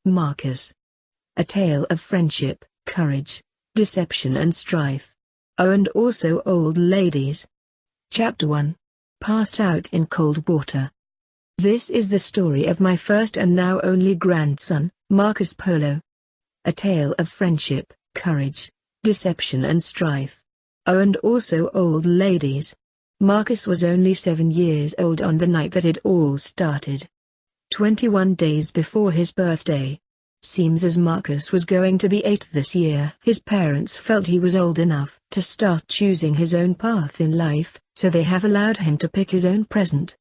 Marcus. A tale of friendship, courage, deception and strife. Oh, and also old ladies. Chapter 1. Passed out in cold water. This is the story of my first and now only grandson, Marcus Polo. A tale of friendship, courage, deception and strife. Oh, and also old ladies. Marcus was only 7 years old on the night that it all started. 21 days before his birthday. Seems as Marcus was going to be 8 this year. His parents felt he was old enough to start choosing his own path in life, so they have allowed him to pick his own present.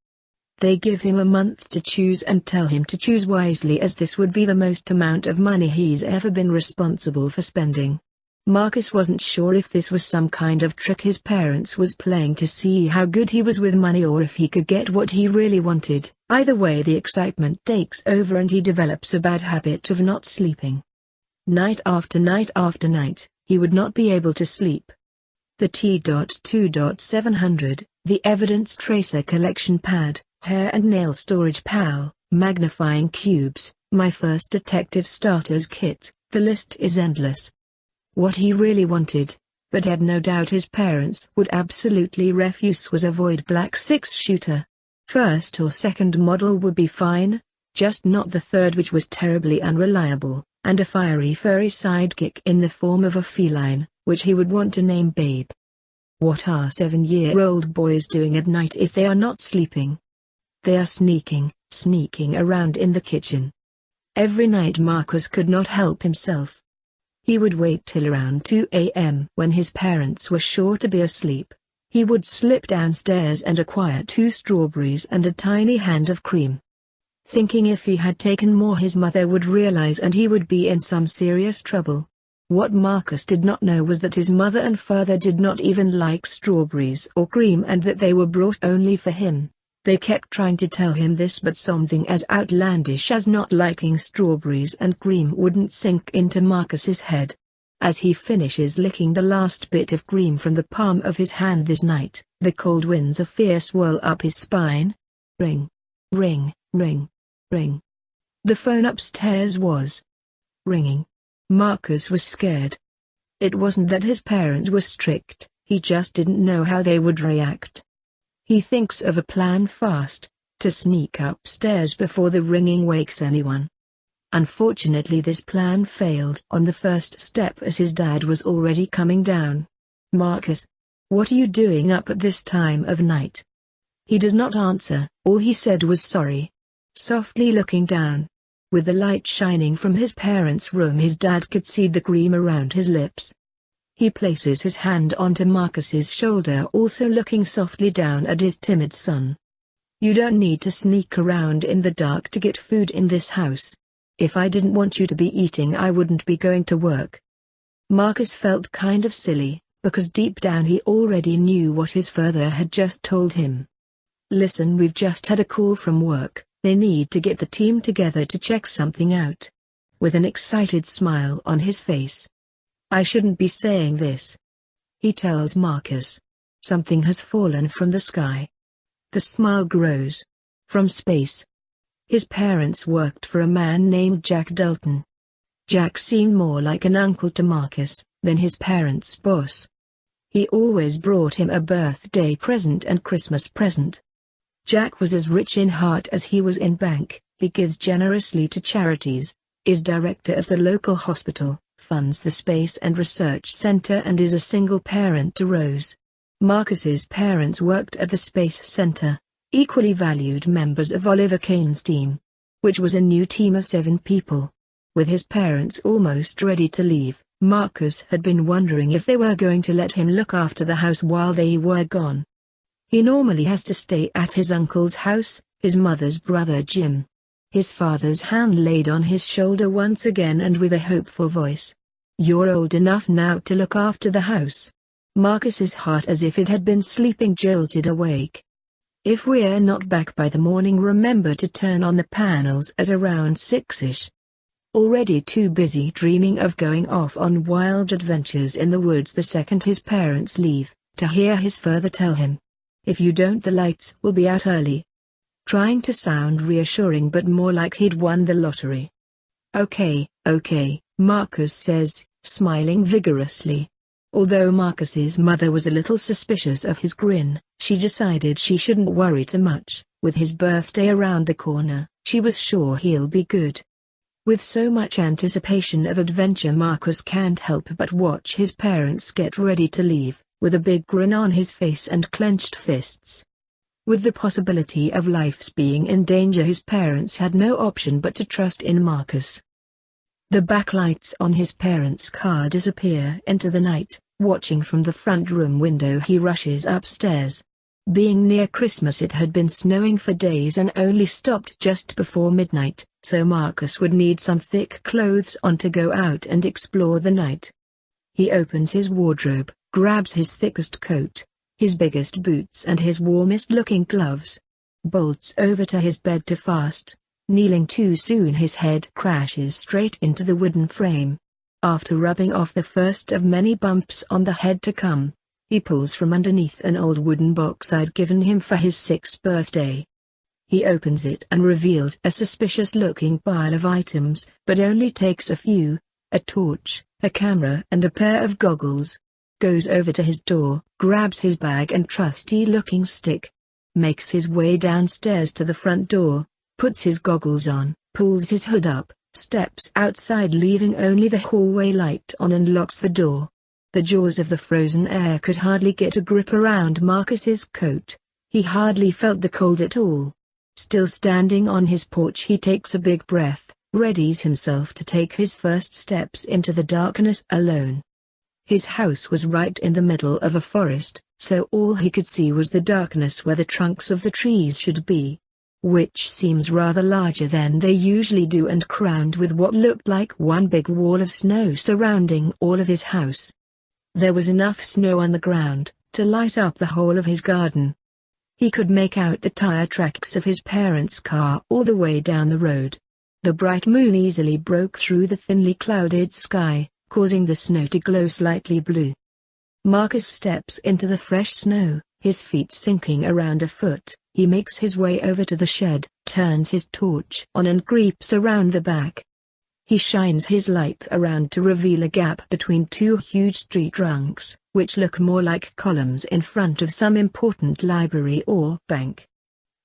They give him a month to choose and tell him to choose wisely, as this would be the most amount of money he's ever been responsible for spending. Marcus wasn't sure if this was some kind of trick his parents was playing to see how good he was with money, or if he could get what he really wanted. Either way, the excitement takes over and he develops a bad habit of not sleeping. Night after night after night, he would not be able to sleep. The T.2.700, the evidence tracer collection pad, hair and nail storage pal, magnifying cubes, my first detective starters kit, the list is endless. What he really wanted, but had no doubt his parents would absolutely refuse, was a void black 6-shooter. First or second model would be fine, just not the third, which was terribly unreliable, and a fiery furry sidekick in the form of a feline, which he would want to name Babe. What are 7-year-old boys doing at night if they are not sleeping? They are sneaking around in the kitchen. Every night Marcus could not help himself. He would wait till around 2 a.m. when his parents were sure to be asleep. He would slip downstairs and acquire 2 strawberries and a tiny hand of cream. Thinking if he had taken more his mother would realize and he would be in some serious trouble. What Marcus did not know was that his mother and father did not even like strawberries or cream, and that they were brought only for him. They kept trying to tell him this, but something as outlandish as not liking strawberries and cream wouldn't sink into Marcus's head. As he finishes licking the last bit of cream from the palm of his hand this night, the cold winds of fear swirl up his spine. Ring. Ring, ring, ring. The phone upstairs was ringing. Marcus was scared. It wasn't that his parents were strict, he just didn't know how they would react. He thinks of a plan fast, to sneak upstairs before the ringing wakes anyone. Unfortunately, this plan failed on the first step, as his dad was already coming down. "Marcus, what are you doing up at this time of night?" He does not answer. All he said was sorry. Softly looking down, with the light shining from his parents' room, his dad could see the cream around his lips. He places his hand onto Marcus's shoulder, also looking softly down at his timid son. "You don't need to sneak around in the dark to get food in this house. If I didn't want you to be eating, I wouldn't be going to work." Marcus felt kind of silly, because deep down he already knew what his father had just told him. "Listen, we've just had a call from work. They need to get the team together to check something out." With an excited smile on his face. "I shouldn't be saying this," he tells Marcus. "Something has fallen from the sky." The smile grows. From space. His parents worked for a man named Jack Dalton. Jack seemed more like an uncle to Marcus than his parents' boss. He always brought him a birthday present and Christmas present. Jack was as rich in heart as he was in bank. He gives generously to charities, is director of the local hospital, funds the Space and Research Center, and is a single parent to Rose. Marcus's parents worked at the Space Center, equally valued members of Oliver Kane's team, which was a new team of 7 people. With his parents almost ready to leave, Marcus had been wondering if they were going to let him look after the house while they were gone. He normally has to stay at his uncle's house, his mother's brother Jim. His father's hand laid on his shoulder once again, and with a hopeful voice. "You're old enough now to look after the house." Marcus's heart, as if it had been sleeping, jolted awake. "If we're not back by the morning, remember to turn on the panels at around 6ish. Already too busy dreaming of going off on wild adventures in the woods the second his parents leave, to hear his father tell him, "If you don't, the lights will be out early." Trying to sound reassuring, but more like he'd won the lottery. Okay, okay, Marcus says, smiling vigorously. Although Marcus's mother was a little suspicious of his grin, she decided she shouldn't worry too much. With his birthday around the corner, she was sure he'll be good. With so much anticipation of adventure, Marcus can't help but watch his parents get ready to leave, with a big grin on his face and clenched fists. With the possibility of lives being in danger, his parents had no option but to trust in Marcus. The backlights on his parents' car disappear into the night. Watching from the front room window, he rushes upstairs. Being near Christmas, it had been snowing for days and only stopped just before midnight, so Marcus would need some thick clothes on to go out and explore the night. He opens his wardrobe, grabs his thickest coat, his biggest boots and his warmest-looking gloves. Bolts over to his bed to fast. Kneeling too soon, his head crashes straight into the wooden frame. After rubbing off the first of many bumps on the head to come, he pulls from underneath an old wooden box I'd given him for his 6th birthday. He opens it and reveals a suspicious-looking pile of items, but only takes a few: a torch, a camera and a pair of goggles. Goes over to his door, grabs his bag and trusty-looking stick. Makes his way downstairs to the front door, puts his goggles on, pulls his hood up, steps outside leaving only the hallway light on and locks the door. The jaws of the frozen air could hardly get a grip around Marcus's coat. He hardly felt the cold at all. Still standing on his porch, he takes a big breath, readies himself to take his first steps into the darkness alone. His house was right in the middle of a forest, so all he could see was the darkness where the trunks of the trees should be, which seems rather larger than they usually do and crowned with what looked like one big wall of snow surrounding all of his house. There was enough snow on the ground to light up the whole of his garden. He could make out the tire tracks of his parents' car all the way down the road. The bright moon easily broke through the thinly clouded sky, causing the snow to glow slightly blue. Marcus steps into the fresh snow, his feet sinking around a foot. He makes his way over to the shed, turns his torch on and creeps around the back. He shines his light around to reveal a gap between two huge tree trunks, which look more like columns in front of some important library or bank.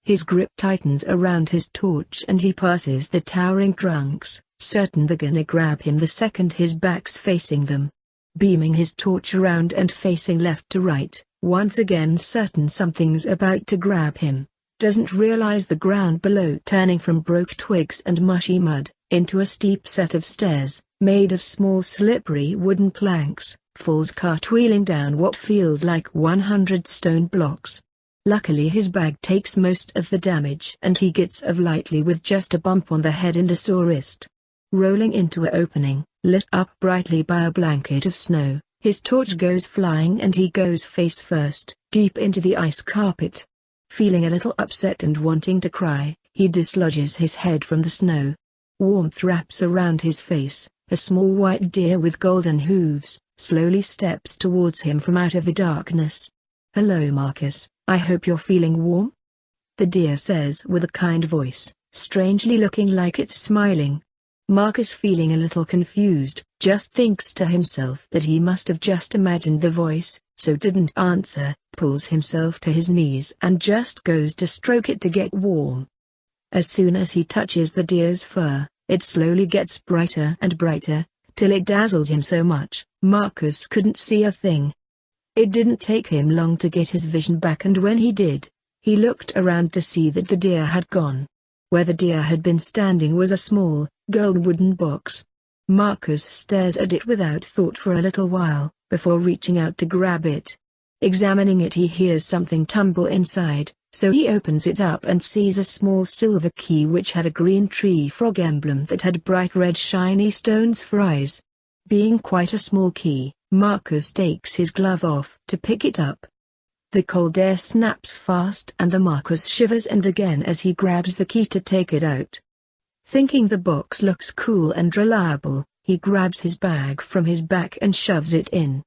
His grip tightens around his torch and he passes the towering trunks, certain they're gonna grab him the second his back's facing them. Beaming his torch around and facing left to right, once again certain something's about to grab him. Doesn't realize the ground below turning from broke twigs and mushy mud, into a steep set of stairs, made of small slippery wooden planks, falls cartwheeling down what feels like 100 stone blocks. Luckily his bag takes most of the damage and he gets off lightly with just a bump on the head and a sore wrist. Rolling into an opening, lit up brightly by a blanket of snow, his torch goes flying and he goes face first, deep into the ice carpet. Feeling a little upset and wanting to cry, he dislodges his head from the snow. Warmth wraps around his face. A small white deer with golden hooves slowly steps towards him from out of the darkness. "Hello Marcus, I hope you're feeling warm?" the deer says with a kind voice, strangely looking like it's smiling. Marcus, feeling a little confused, just thinks to himself that he must have just imagined the voice, so didn't answer, pulls himself to his knees and just goes to stroke it to get warm. As soon as he touches the deer's fur, it slowly gets brighter and brighter, till it dazzled him so much, Marcus couldn't see a thing. It didn't take him long to get his vision back, and when he did, he looked around to see that the deer had gone. Where the deer had been standing was a small, gold wooden box. Marcus stares at it without thought for a little while, before reaching out to grab it. Examining it, he hears something tumble inside, so he opens it up and sees a small silver key which had a green tree frog emblem that had bright red shiny stones for eyes. Being quite a small key, Marcus takes his glove off to pick it up. The cold air snaps fast and the Marcus shivers, and again as he grabs the key to take it out. Thinking the box looks cool and reliable, he grabs his bag from his back and shoves it in.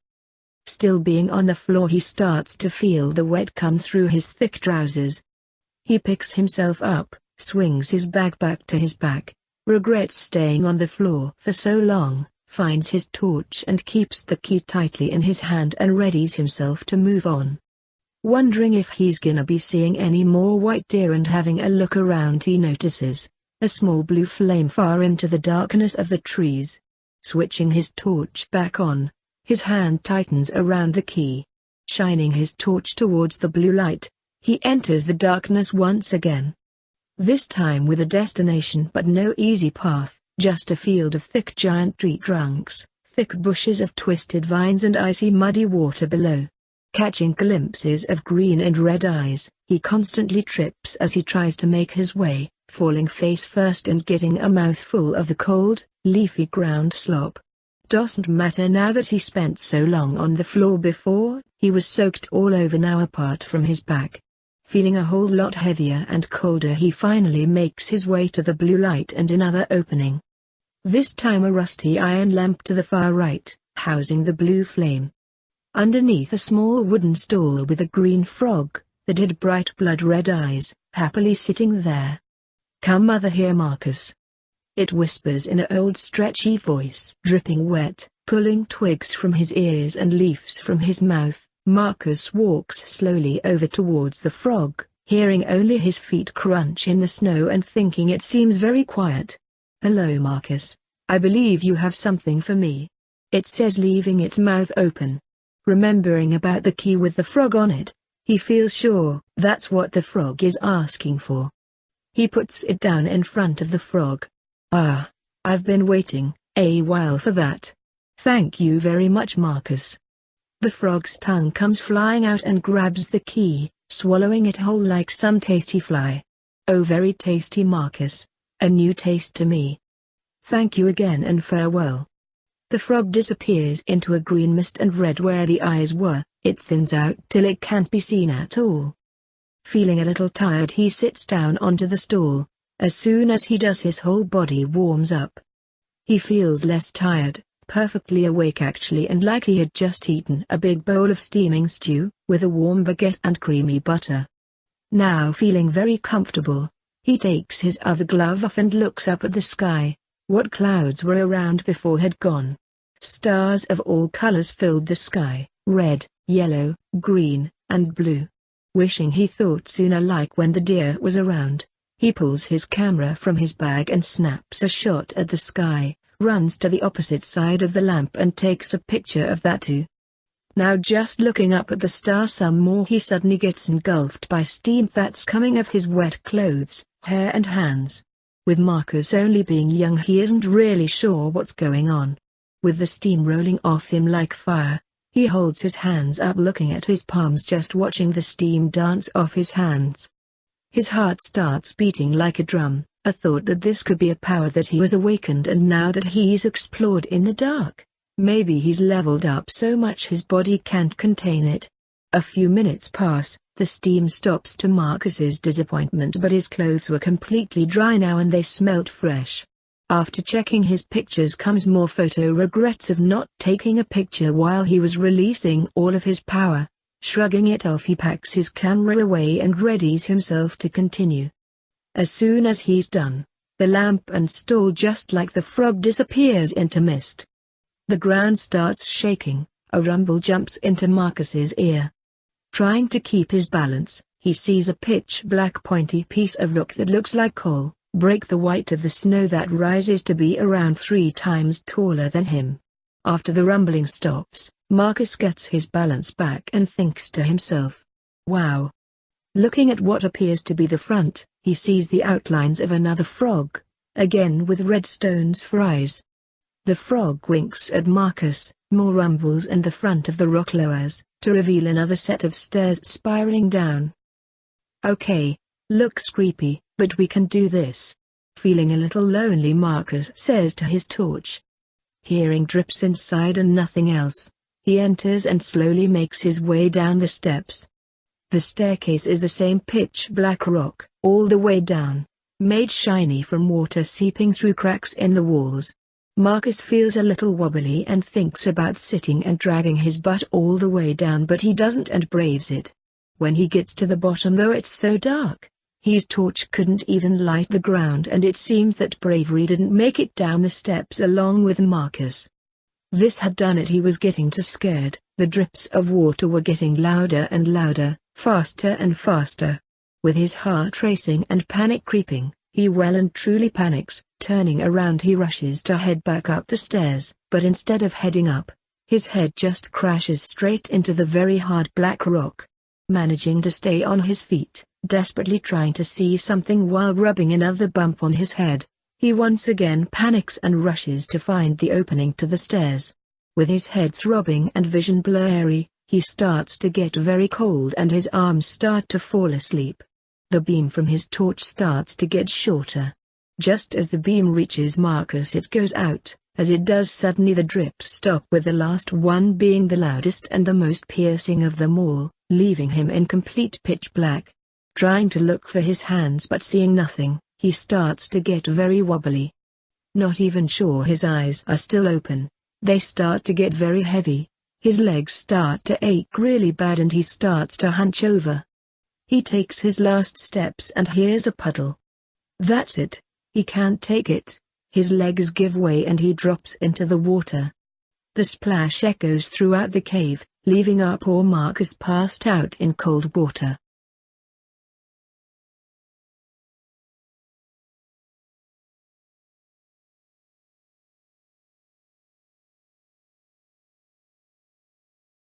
Still being on the floor, he starts to feel the wet come through his thick trousers. He picks himself up, swings his bag back to his back, regrets staying on the floor for so long, finds his torch and keeps the key tightly in his hand and readies himself to move on. Wondering if he's gonna be seeing any more white deer and having a look around, he notices a small blue flame far into the darkness of the trees. Switching his torch back on, his hand tightens around the key. Shining his torch towards the blue light, he enters the darkness once again. This time with a destination but no easy path, just a field of thick giant tree trunks, thick bushes of twisted vines and icy muddy water below. Catching glimpses of green and red eyes, he constantly trips as he tries to make his way, falling face first and getting a mouthful of the cold, leafy ground slop. Doesn't matter now that he spent so long on the floor before, he was soaked all over now apart from his back. Feeling a whole lot heavier and colder, he finally makes his way to the blue light and another opening. This time a rusty iron lamp to the far right, housing the blue flame. Underneath a small wooden stool with a green frog, that had bright blood-red eyes, happily sitting there. "Come mother here, Marcus," it whispers in an old stretchy voice. Dripping wet, pulling twigs from his ears and leaves from his mouth, Marcus walks slowly over towards the frog, hearing only his feet crunch in the snow and thinking it seems very quiet. "Hello Marcus, I believe you have something for me," it says, leaving its mouth open. Remembering about the key with the frog on it, he feels sure that's what the frog is asking for. He puts it down in front of the frog. "Ah, I've been waiting a while for that. Thank you very much Marcus." The frog's tongue comes flying out and grabs the key, swallowing it whole like some tasty fly. "Oh, very tasty Marcus, a new taste to me. Thank you again and farewell." The frog disappears into a green mist, and red where the eyes were, it thins out till it can't be seen at all. Feeling a little tired, he sits down onto the stool. As soon as he does, his whole body warms up. He feels less tired, perfectly awake actually, and like he had just eaten a big bowl of steaming stew, with a warm baguette and creamy butter. Now feeling very comfortable, he takes his other glove off and looks up at the sky. What clouds were around before had gone. Stars of all colors filled the sky, red, yellow, green, and blue. Wishing he thought sooner, like when the deer was around, he pulls his camera from his bag and snaps a shot at the sky, runs to the opposite side of the lamp and takes a picture of that too. Now just looking up at the star some more, he suddenly gets engulfed by steam that's coming off his wet clothes, hair and hands. With Marcus only being young, he isn't really sure what's going on. With the steam rolling off him like fire, he holds his hands up looking at his palms, just watching the steam dance off his hands. His heart starts beating like a drum, a thought that this could be a power that he was awakened, and now that he's explored in the dark, maybe he's leveled up so much his body can't contain it. A few minutes pass. The steam stops to Marcus's disappointment, but his clothes were completely dry now and they smelt fresh. After checking his pictures comes more photo regrets of not taking a picture while he was releasing all of his power. Shrugging it off, he packs his camera away and readies himself to continue. As soon as he's done, the lamp and stool, just like the frog, disappears into mist. The ground starts shaking, a rumble jumps into Marcus's ear. Trying to keep his balance, he sees a pitch-black pointy piece of rock that looks like coal break the white of the snow that rises to be around 3 times taller than him. After the rumbling stops, Marcus gets his balance back and thinks to himself, "Wow." Looking at what appears to be the front, he sees the outlines of another frog, again with red stones for eyes. The frog winks at Marcus, more rumbles, and the front of the rock lowers, to reveal another set of stairs spiraling down. "Okay, looks creepy, but we can do this." Feeling a little lonely, Marcus says to his torch. Hearing drips inside and nothing else, he enters and slowly makes his way down the steps. The staircase is the same pitch-black rock, all the way down, made shiny from water seeping through cracks in the walls. Marcus feels a little wobbly and thinks about sitting and dragging his butt all the way down, but he doesn't and braves it. When he gets to the bottom, though it's so dark, His torch couldn't even light the ground, and it seems that Bravery didn't make it down the steps along with Marcus. This had done it. He was getting too scared. The drips of water were getting louder and louder, faster and faster. With his heart racing and panic creeping, he well and truly panics. Turning around, he rushes to head back up the stairs, but instead of heading up, his head just crashes straight into the very hard black rock. Managing to stay on his feet, desperately trying to see something while rubbing another bump on his head, he once again panics and rushes to find the opening to the stairs. With his head throbbing and vision blurry, he starts to get very cold and his arms start to fall asleep. The beam from his torch starts to get shorter. Just as the beam reaches Marcus, it goes out. As it does, suddenly the drips stop, with the last one being the loudest and the most piercing of them all, leaving him in complete pitch black. Trying to look for his hands but seeing nothing, he starts to get very wobbly. Not even sure his eyes are still open. They start to get very heavy. His legs start to ache really bad and he starts to hunch over. He takes his last steps and hears a puddle. That's it. He can't take it. His legs give way and he drops into the water. The splash echoes throughout the cave, leaving our poor Marcus passed out in cold water.